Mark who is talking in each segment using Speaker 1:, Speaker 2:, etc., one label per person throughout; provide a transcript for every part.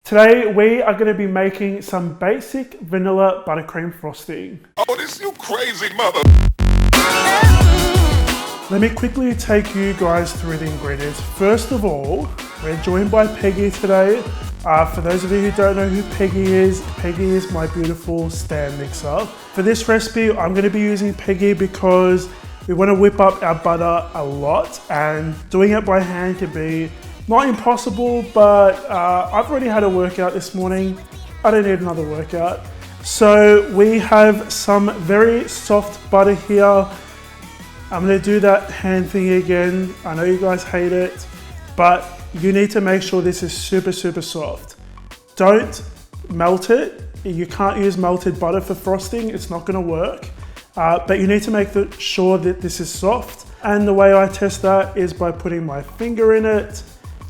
Speaker 1: Today we are going to be making some basic vanilla buttercream frosting.
Speaker 2: Oh, this you crazy mother.
Speaker 1: Let me quickly take you guys through the ingredients. First of all, we're joined by Peggy today. For those of you who don't know who Peggy is my beautiful stand mixer. For this recipe, I'm going to be using Peggy because we want to whip up our butter a lot, and doing it by hand can be not impossible, but I've already had a workout this morning. I don't need another workout. So we have some very soft butter here. I'm going to do that hand thing again. I know you guys hate it, but you need to make sure this is super soft. Don't melt it. You can't use melted butter for frosting. It's not going to work. But you need to make sure that this is soft. And the way I test that is by putting my finger in it.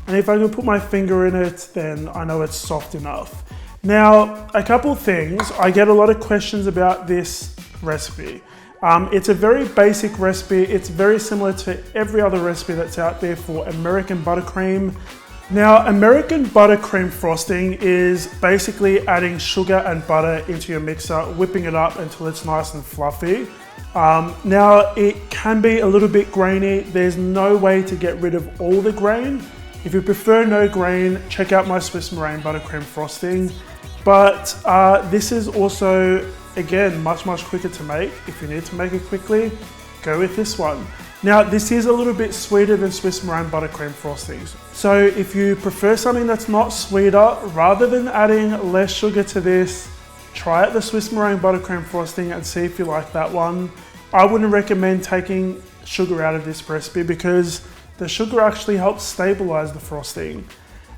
Speaker 1: And if I can put my finger in it, then I know it's soft enough. Now, a couple things. I get a lot of questions about this recipe. It's a very basic recipe. It's very similar to every other recipe that's out there for American buttercream. Now, American buttercream frosting is basically adding sugar and butter into your mixer, whipping it up until it's nice and fluffy. Now, it can be a little bit grainy. There's no way to get rid of all the grain. If you prefer no grain, check out my Swiss meringue buttercream frosting. But this is also, again, much quicker to make. If you need to make it quickly, go with this one. Now, this is a little bit sweeter than Swiss meringue buttercream frostings. So if you prefer something that's not sweeter, rather than adding less sugar to this, try out the Swiss meringue buttercream frosting and see if you like that one. I wouldn't recommend taking sugar out of this recipe because the sugar actually helps stabilize the frosting.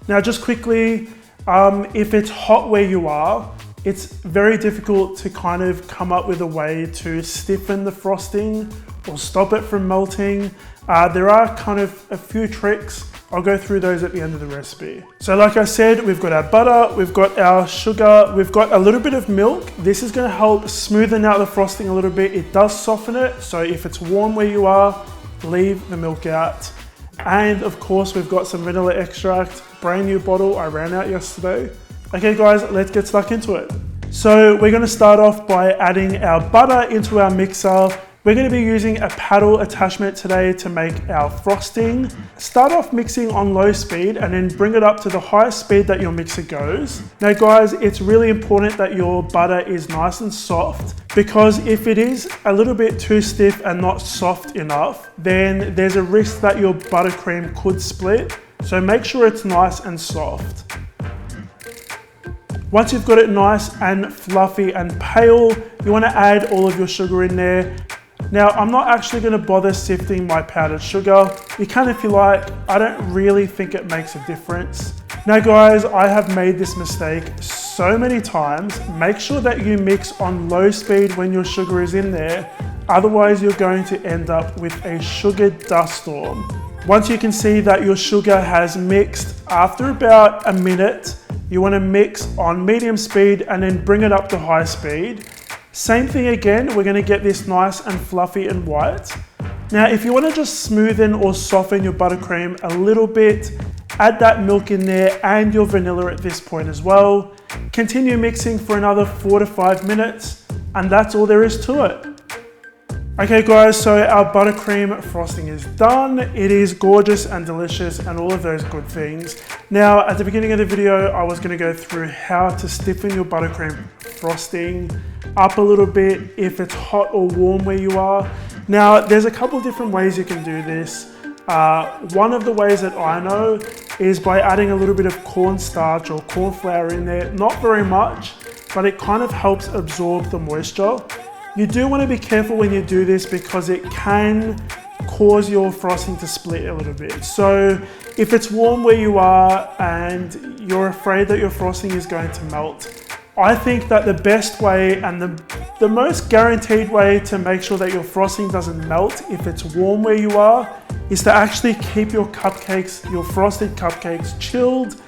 Speaker 1: Now, just quickly, if it's hot where you are, it's very difficult to kind of come up with a way to stiffen the frosting or stop it from melting. There are kind of a few tricks. I'll go through those at the end of the recipe. So like I said, we've got our butter, we've got our sugar, we've got a little bit of milk. This is going to help smoothen out the frosting a little bit. It does soften it. So if it's warm where you are, leave the milk out. And of course, we've got some vanilla extract, brand new bottle. I ran out yesterday. Okay guys, let's get stuck into it. So we're going to start off by adding our butter into our mixer. We're going to be using a paddle attachment today to make our frosting. Start off mixing on low speed and then bring it up to the highest speed that your mixer goes. Now guys, it's really important that your butter is nice and soft, because if it is a little bit too stiff and not soft enough, then there's a risk that your buttercream could split. So make sure it's nice and soft. Once you've got it nice and fluffy and pale, you want to add all of your sugar in there. Now, I'm not actually going to bother sifting my powdered sugar. You can if you like. I don't really think it makes a difference. Now guys, I have made this mistake so many times. Make sure that you mix on low speed when your sugar is in there. Otherwise, you're going to end up with a sugar dust storm. Once you can see that your sugar has mixed, after about a minute, you want to mix on medium speed and then bring it up to high speed. Same thing again, we're going to get this nice and fluffy and white. Now, if you want to just smoothen or soften your buttercream a little bit, add that milk in there and your vanilla at this point as well. Continue mixing for another 4 to 5 minutes, and that's all there is to it. Okay guys, so our buttercream frosting is done. It is gorgeous and delicious and all of those good things. Now, at the beginning of the video, I was going to go through how to stiffen your buttercream frosting up a little bit if it's hot or warm where you are. Now, there's a couple different ways you can do this. One of the ways that I know is by adding a little bit of cornstarch or corn flour in there. Not very much, but it kind of helps absorb the moisture. You do want to be careful when you do this because it can cause your frosting to split a little bit. So if it's warm where you are and you're afraid that your frosting is going to melt, I think that the best way and the most guaranteed way to make sure that your frosting doesn't melt if it's warm where you are is to actually keep your cupcakes, your frosted cupcakes, chilled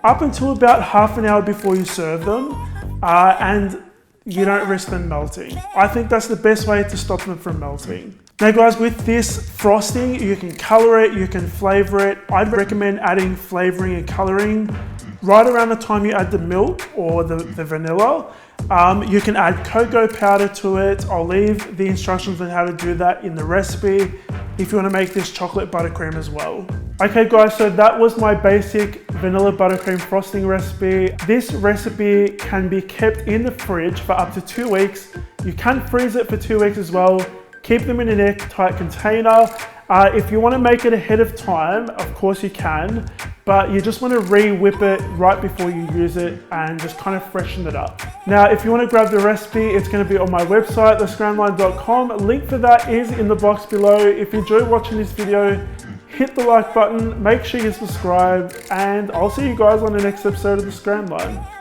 Speaker 1: up until about half an hour before you serve them. And you don't risk them melting. I think that's the best way to stop them from melting. Now guys, with this frosting, you can color it, you can flavor it. I'd recommend adding flavoring and coloring. Right around the time you add the milk or the vanilla, you can add cocoa powder to it. I'll leave the instructions on how to do that in the recipe if you want to make this chocolate buttercream as well. Okay guys, so that was my basic vanilla buttercream frosting recipe. This recipe can be kept in the fridge for up to 2 weeks. You can freeze it for 2 weeks as well. Keep them in an airtight container. If you want to make it ahead of time, of course you can, but you just want to re-whip it right before you use it and just kind of freshen it up. Now, if you want to grab the recipe, it's going to be on my website, thescramline.com. A link for that is in the box below. If you enjoyed watching this video, hit the like button, make sure you subscribe, and I'll see you guys on the next episode of The Scramline.